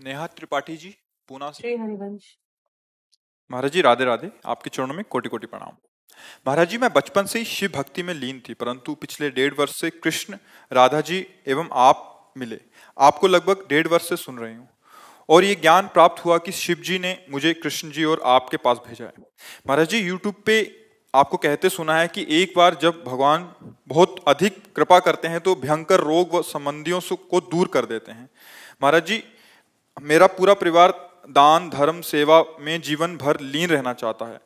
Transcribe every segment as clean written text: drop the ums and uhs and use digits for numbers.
नेहा त्रिपाठी जी, पूना से। श्री हरिवंश। महाराज जी राधे राधे, आपके चरणों में कोटि कोटि प्रणाम। महाराज जी, मैं बचपन से ही शिव भक्ति में लीन थी, परंतु पिछले 1.5 वर्ष से कृष्ण, राधा जी एवं आप मिले। आपको लगभग 1.5 वर्ष से सुन रही हूँ और ये ज्ञान प्राप्त हुआ कि शिव जी ने मुझे कृष्ण जी और आपके पास भेजा है। महाराज जी, यूट्यूब पे आपको कहते सुना है कि एक बार जब भगवान बहुत अधिक कृपा करते हैं तो भयंकर रोग व संबंधियों को दूर कर देते हैं। महाराज जी, मेरा पूरा परिवार दान धर्म सेवा में जीवन भर लीन रहना चाहता है।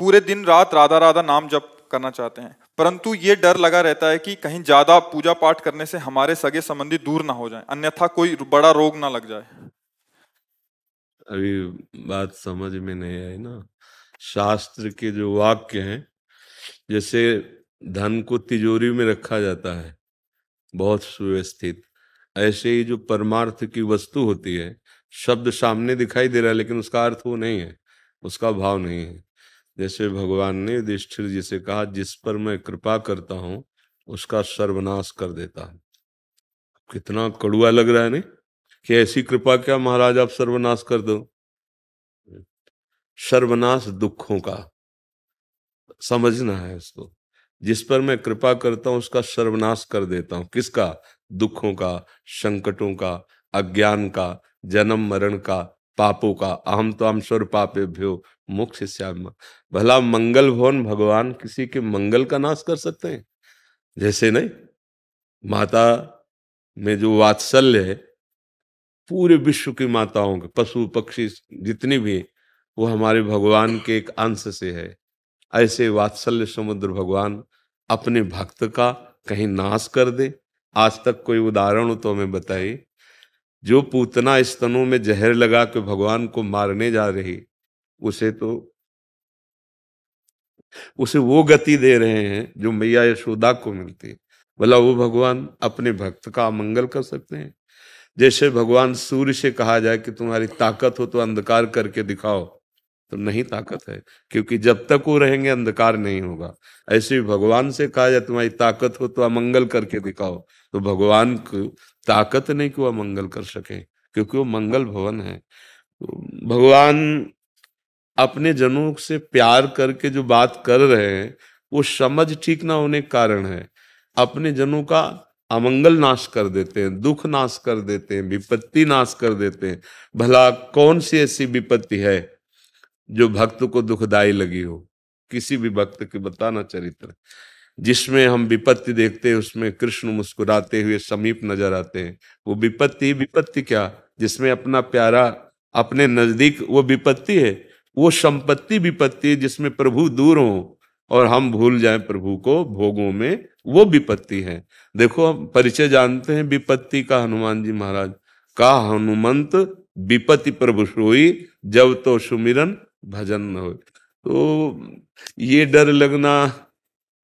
पूरे दिन रात राधा राधा नाम जप करना चाहते हैं, परंतु ये डर लगा रहता है कि कहीं ज्यादा पूजा पाठ करने से हमारे सगे संबंधी दूर ना हो जाएं, अन्यथा कोई बड़ा रोग ना लग जाए। अभी बात समझ में नहीं आई ना। शास्त्र के जो वाक्य हैं, जैसे धन को तिजोरी में रखा जाता है बहुत सुव्यवस्थित, ऐसे ही जो परमार्थ की वस्तु होती है, शब्द सामने दिखाई दे रहा है लेकिन उसका अर्थ वो नहीं है, उसका भाव नहीं है। जैसे भगवान ने युधिष्ठिर जी से कहा, जिस पर मैं कृपा करता हूं उसका सर्वनाश कर देता हूं। कितना कड़ुआ लग रहा है नहीं, कि ऐसी कृपा क्या महाराज आप सर्वनाश कर दो। सर्वनाश दुखों का समझना है इसको। जिस पर मैं कृपा करता हूं उसका सर्वनाश कर देता हूं। किसका? दुखों का, संकटों का, अज्ञान का, जन्म मरण का, पापों का। अहम तो हम स्वर पापेभ्यो मोक्षयिष्यामि। भला मंगल भवन भगवान किसी के मंगल का नाश कर सकते हैं? जैसे नहीं, माता में जो वात्सल्य है, पूरे विश्व की माताओं के, पशु पक्षी जितनी भी, वो हमारे भगवान के एक अंश से है। ऐसे वात्सल्य समुद्र भगवान अपने भक्त का कहीं नाश कर दे। आज तक कोई उदाहरण हो तो हमें बताइए। जो पूतना स्तनों में जहर लगा के भगवान को मारने जा रही, उसे वो गति दे रहे हैं जो मैया यशोदा को मिलती। भला वो भगवान अपने भक्त का अमंगल कर सकते हैं? जैसे भगवान सूर्य से कहा जाए कि तुम्हारी ताकत हो तो अंधकार करके दिखाओ, तो नहीं ताकत है, क्योंकि जब तक वो रहेंगे अंधकार नहीं होगा। ऐसे ही भगवान से कहा जाए तुम्हारी ताकत हो तो अमंगल करके दिखाओ, तो भगवान को ताकत नहीं कि वो अमंगल कर सके, क्योंकि वो मंगल भवन है। तो भगवान अपने जनों से प्यार करके जो बात कर रहे हैं, वो समझ ठीक ना होने के कारण है। अपने जनों का अमंगल नाश कर देते हैं, दुख नाश कर देते हैं, विपत्ति नाश कर देते हैं। भला कौन सी ऐसी विपत्ति है जो भक्त को दुखदाई लगी हो? किसी भी भक्त के बताना चरित्र जिसमें हम विपत्ति देखते हैं, उसमें कृष्ण मुस्कुराते हुए समीप नजर आते हैं। वो विपत्ति क्या, जिसमें अपना प्यारा अपने नजदीक, वो विपत्ति है। वो संपत्ति विपत्ति है जिसमें प्रभु दूर हो और हम भूल जाएं प्रभु को भोगों में, वो विपत्ति है। देखो, हम परिचय जानते हैं विपत्ति का। हनुमान जी महाराज का, हनुमंत विपत्ति प्रभु सोई, जब तो सुमिरन भजन न हो। तो ये डर लगना,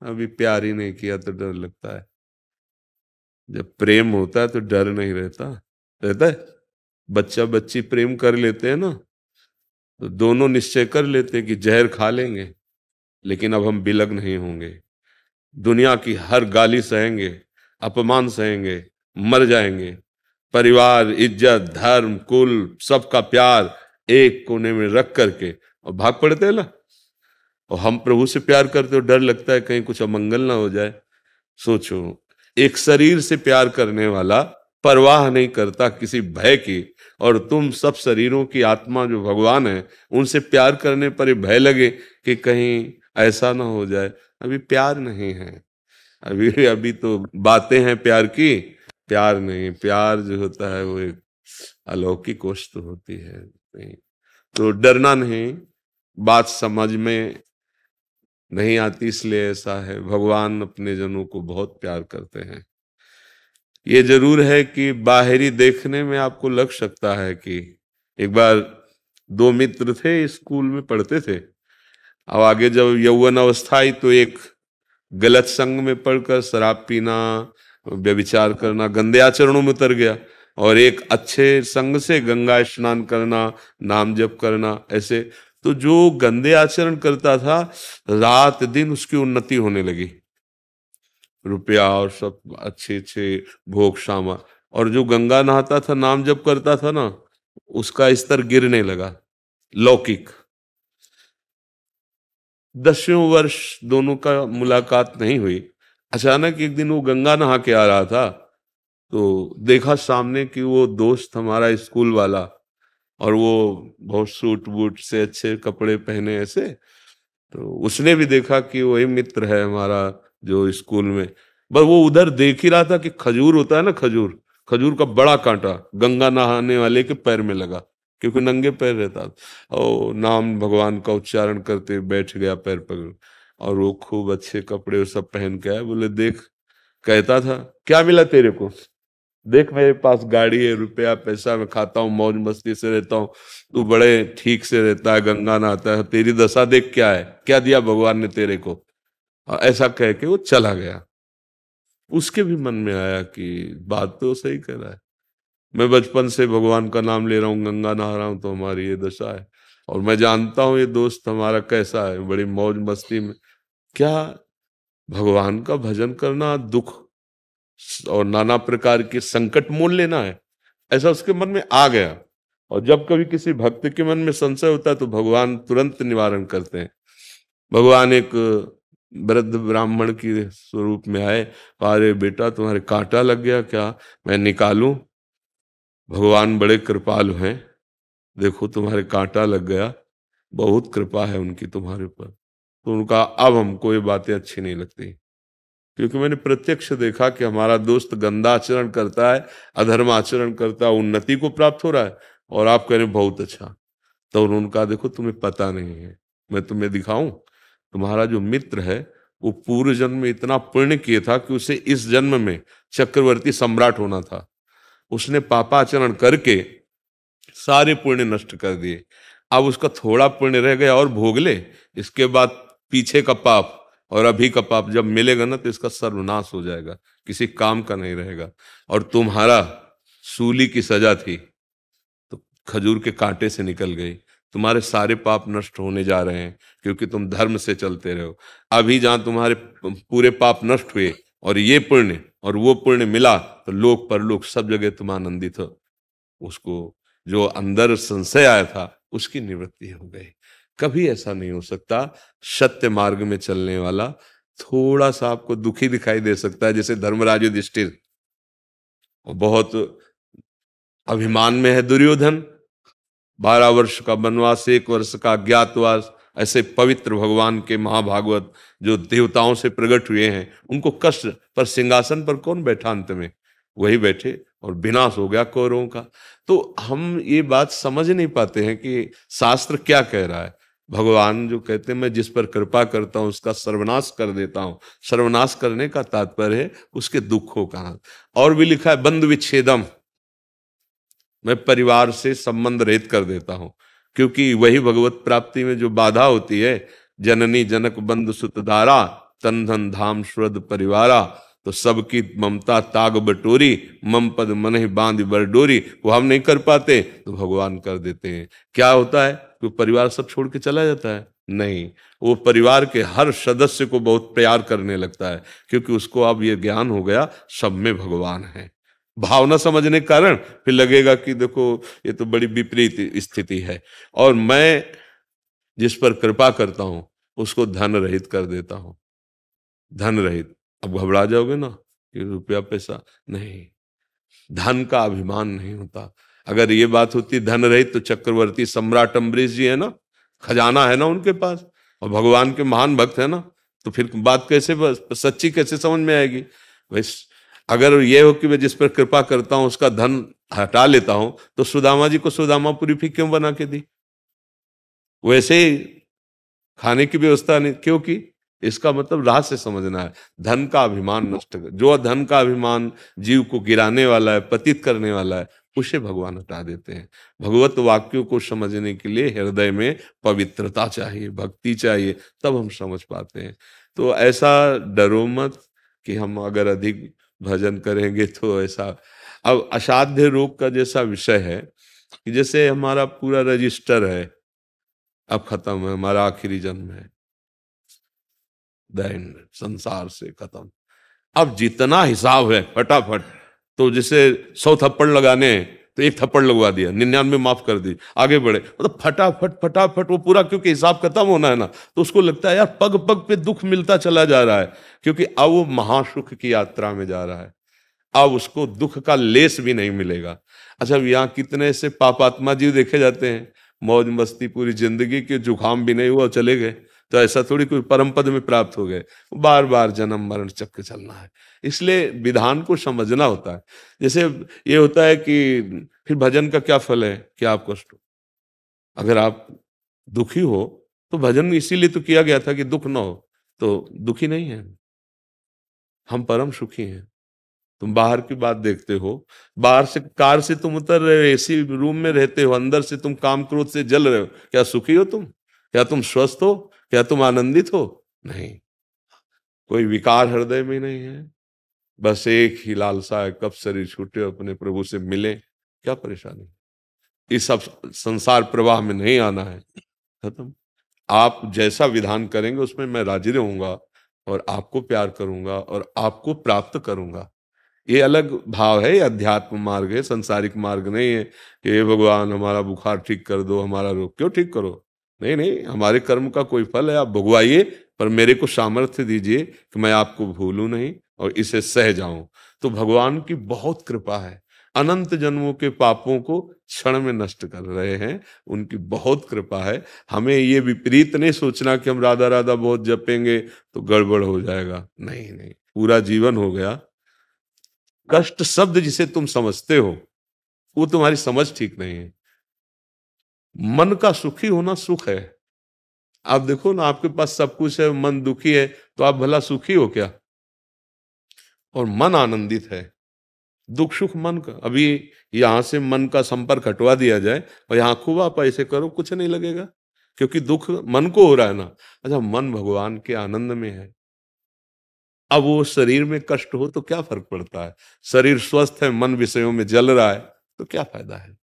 अभी प्यार ही नहीं किया तो डर लगता है। जब प्रेम होता है तो डर नहीं रहता। रहता है? बच्चा बच्ची प्रेम कर लेते हैं ना, तो दोनों निश्चय कर लेते हैं कि जहर खा लेंगे, लेकिन अब हम बिलग नहीं होंगे। दुनिया की हर गाली सहेंगे, अपमान सहेंगे, मर जाएंगे। परिवार, इज्जत, धर्म, कुल, सबका प्यार एक कोने में रख करके और भाग पड़ते हैं ना। और हम प्रभु से प्यार करते हो, डर लगता है कहीं कुछ अमंगल ना हो जाए। सोचो, एक शरीर से प्यार करने वाला परवाह नहीं करता किसी भय की, और तुम सब शरीरों की आत्मा जो भगवान है, उनसे प्यार करने पर ही भय लगे कि कहीं ऐसा ना हो जाए। अभी प्यार नहीं है, अभी तो बातें हैं प्यार की, प्यार नहीं। प्यार जो होता है वो एक अलौकिक वस्तु होती है। नहीं तो डरना नहीं। बात समझ में नहीं आती इसलिए ऐसा है। भगवान अपने जनों को बहुत प्यार करते हैं। ये जरूर है कि बाहरी देखने में आपको लग सकता है कि एक बार दो मित्र थे, स्कूल में पढ़ते थे। अब आगे जब यौवन अवस्था आई तो एक गलत संग में पढ़कर शराब पीना, व्यभिचार करना, गंदे आचरणों में उतर गया, और एक अच्छे संग से गंगा स्नान करना, नाम जप करना, ऐसे। तो जो गंदे आचरण करता था, रात दिन उसकी उन्नति होने लगी, रुपया और सब अच्छे अच्छे भोग सामा। और जो गंगा नहाता था, नाम जप करता था ना, उसका स्तर गिरने लगा। लौकिक 10वें वर्ष दोनों का मुलाकात नहीं हुई। अचानक एक दिन वो गंगा नहा के आ रहा था, तो देखा सामने कि वो दोस्त हमारा स्कूल वाला, और वो बहुत सूट बूट से अच्छे कपड़े पहने ऐसे, तो उसने भी देखा कि वही मित्र है हमारा जो स्कूल में। बस वो उधर देख ही रहा था कि खजूर होता है ना, खजूर, खजूर का बड़ा कांटा गंगा नहाने वाले के पैर में लगा, क्योंकि नंगे पैर रहता था। और नाम भगवान का उच्चारण करते बैठ गया पैर पकड़, और वो खूब अच्छे कपड़े वो सब पहन के आया। बोले देख, कहता था क्या मिला तेरे को, देख मेरे पास गाड़ी है, रुपया पैसा, मैं खाता हूँ, मौज मस्ती से रहता हूँ, तू बड़े ठीक से रहता है, गंगा नहाता है, तेरी दशा देख क्या है, क्या दिया भगवान ने तेरे को। और ऐसा कह के वो चला गया। उसके भी मन में आया कि बात तो सही कह रहा है, मैं बचपन से भगवान का नाम ले रहा हूँ, गंगा नहा रहा हूँ, तो हमारी ये दशा है। और मैं जानता हूँ ये दोस्त हमारा कैसा है, बड़ी मौज मस्ती में। क्या भगवान का भजन करना दुख और नाना प्रकार के संकट मोल लेना है? ऐसा उसके मन में आ गया। और जब कभी किसी भक्त के मन में संशय होता है तो भगवान तुरंत निवारण करते हैं। भगवान एक वृद्ध ब्राह्मण की स्वरूप में आए, अरे बेटा तुम्हारे कांटा लग गया क्या, मैं निकालूं? भगवान बड़े कृपालु हैं, देखो तुम्हारे कांटा लग गया, बहुत कृपा है उनकी तुम्हारे ऊपर। तो उनका अब हमको ये बातें अच्छी नहीं लगती, क्योंकि मैंने प्रत्यक्ष देखा कि हमारा दोस्त गंदा आचरण करता है, अधर्म आचरण करता है, उन्नति को प्राप्त हो रहा है, और आप कह रहे हैं बहुत अच्छा। तो उनका देखो तुम्हें पता नहीं है, मैं तुम्हें दिखाऊं, तुम्हारा जो मित्र है वो पूर्व जन्म में इतना पुण्य किया था कि उसे इस जन्म में चक्रवर्ती सम्राट होना था। उसने पापाचरण करके सारे पुण्य नष्ट कर दिए। अब उसका थोड़ा पुण्य रह गया और भोग ले, इसके बाद पीछे का पाप और अभी का पाप जब मिलेगा ना तो इसका सर्वनाश हो जाएगा, किसी काम का नहीं रहेगा। और तुम्हारा सूली की सजा थी तो खजूर के कांटे से निकल गई, तुम्हारे सारे पाप नष्ट होने जा रहे हैं क्योंकि तुम धर्म से चलते रहो। अभी जहां तुम्हारे पूरे पाप नष्ट हुए और ये पुण्य और वो पुण्य मिला, तो लोक परलोक सब जगह तुम आनंदित हो। उसको जो अंदर संशय आया था उसकी निवृत्ति हो गई। कभी ऐसा नहीं हो सकता। सत्य मार्ग में चलने वाला थोड़ा सा आपको दुखी दिखाई दे सकता है, जैसे धर्मराज युधिष्ठिर, बहुत अभिमान में है दुर्योधन, 12 वर्ष का वनवास, 1 वर्ष का अज्ञातवास, ऐसे पवित्र भगवान के महाभागवत जो देवताओं से प्रकट हुए हैं, उनको कष्ट पर सिंहासन पर कौन बैठा, अंत में वही बैठे और विनाश हो गया कौरवों का। तो हम ये बात समझ नहीं पाते हैं कि शास्त्र क्या कह रहा है। भगवान जो कहते हैं मैं जिस पर कृपा करता हूं उसका सर्वनाश कर देता हूं, सर्वनाश करने का तात्पर्य है उसके दुखों का। और भी लिखा है बंधु विच्छेदम, मैं परिवार से संबंध रहित कर देता हूं, क्योंकि वही भगवत प्राप्ति में जो बाधा होती है, जननी जनक बंधु सुत दारा, तन धन धाम श्रद्ध परिवारा, तो सबकी ममता ताग बटोरी, मम पद मन ही बांध बरडोरी, वो हम नहीं कर पाते तो भगवान कर देते हैं। क्या होता है कि परिवार सब छोड़ के चला जाता है? नहीं, वो परिवार के हर सदस्य को बहुत प्यार करने लगता है, क्योंकि उसको अब ये ज्ञान हो गया सब में भगवान है। भावना समझने के कारण फिर लगेगा कि देखो ये तो बड़ी विपरीत स्थिति है, और मैं जिस पर कृपा करता हूं उसको धन रहित कर देता हूं। धन रहित, अब घबरा जाओगे ना कि रुपया पैसा नहीं, धन का अभिमान नहीं होता। अगर ये बात होती धन रहित तो चक्रवर्ती सम्राट अम्बरीश जी है ना, खजाना है ना उनके पास, और भगवान के महान भक्त है ना, तो फिर बात कैसे सच्ची कैसे समझ में आएगी। वैसे अगर ये हो कि मैं जिस पर कृपा करता हूं उसका धन हटा लेता हूं, तो सुदामा जी को सुदामापुरी फिर क्यों बना के दी? वैसे ही खाने की व्यवस्था नहीं, क्योंकि इसका मतलब रहस्य समझना है। धन का अभिमान नष्ट कर, जो धन का अभिमान जीव को गिराने वाला है, पतित करने वाला है, उसे भगवान हटा देते हैं। भगवत वाक्यों को समझने के लिए हृदय में पवित्रता चाहिए, भक्ति चाहिए, तब हम समझ पाते हैं। तो ऐसा डरो मत कि हम अगर अधिक भजन करेंगे तो ऐसा। अब असाध्य रोग का जैसा विषय है कि जैसे हमारा पूरा रजिस्टर है, अब खत्म है, हमारा आखिरी जन्म है, दैन संसार से खत्म। अब जितना हिसाब है फटाफट, तो जैसे 100 थप्पड़ लगाने हैं तो एक थप्पड़ लगवा दिया, 99 माफ कर दी, आगे बढ़े, मतलब फटाफट फटाफट वो पूरा, क्योंकि हिसाब खत्म होना है ना, तो उसको लगता है यार पग पग पे दुख मिलता चला जा रहा है, क्योंकि अब वो महासुख की यात्रा में जा रहा है, अब उसको दुख का लेस भी नहीं मिलेगा। अच्छा, यहाँ कितने ऐसे पापात्मा जीव देखे जाते हैं, मौज मस्ती पूरी जिंदगी के, जुकाम भी नहीं हुआ चले गए, तो ऐसा थोड़ी कोई परम पद में प्राप्त हो गए, बार बार जन्म मरण चक्र चलना है। इसलिए विधान को समझना होता है। जैसे ये होता है कि फिर भजन का क्या फल है कि आप कष्ट हो, अगर आप दुखी हो तो भजन इसीलिए तो किया गया था कि दुख ना हो, तो दुखी नहीं है, हम परम सुखी हैं। तुम बाहर की बात देखते हो, बाहर से कार से तुम उतर रहे हो, एसी रूम में रहते हो, अंदर से तुम काम क्रोध से जल रहे हो, क्या सुखी हो तुम? क्या तुम स्वस्थ हो? क्या तुम आनंदित हो? नहीं, कोई विकार हृदय में नहीं है, बस एक ही लालसा है, कब शरीर छूटे अपने प्रभु से मिले। क्या परेशानी? इस सब संसार प्रवाह में नहीं आना है, खत्म। आप जैसा विधान करेंगे उसमें मैं राजी रहूंगा और आपको प्यार करूंगा और आपको प्राप्त करूंगा। ये अलग भाव है, ये अध्यात्म मार्ग है, संसारिक मार्ग नहीं है कि हे भगवान हमारा बुखार ठीक कर दो, हमारा रोग क्यों ठीक करो। नहीं नहीं, हमारे कर्म का कोई फल है, आप भुगवाइए, पर मेरे को सामर्थ्य दीजिए कि मैं आपको भूलूं नहीं और इसे सह जाऊं। तो भगवान की बहुत कृपा है, अनंत जन्मों के पापों को क्षण में नष्ट कर रहे हैं, उनकी बहुत कृपा है। हमें ये विपरीत नहीं सोचना कि हम राधा राधा बहुत जपेंगे तो गड़बड़ हो जाएगा, नहीं नहीं, पूरा जीवन हो गया। कष्ट शब्द जिसे तुम समझते हो वो तुम्हारी समझ ठीक नहीं है। मन का सुखी होना सुख है। आप देखो ना, आपके पास सब कुछ है, मन दुखी है, तो आप भला सुखी हो क्या? और मन आनंदित है, दुख सुख मन का। अभी यहां से मन का संपर्क हटवा दिया जाए और यहाँ खूब आप ऐसे करो, कुछ नहीं लगेगा, क्योंकि दुख मन को हो रहा है ना। अच्छा, मन भगवान के आनंद में है। अब वो शरीर में कष्ट हो तो क्या फर्क पड़ता है, शरीर स्वस्थ है, मन विषयों में जल रहा है, तो क्या फायदा है।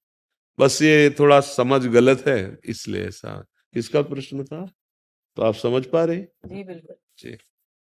बस ये थोड़ा समझ गलत है, इसलिए ऐसा। किसका प्रश्न था? तो आप समझ पा रहे? जी बिल्कुल। जी।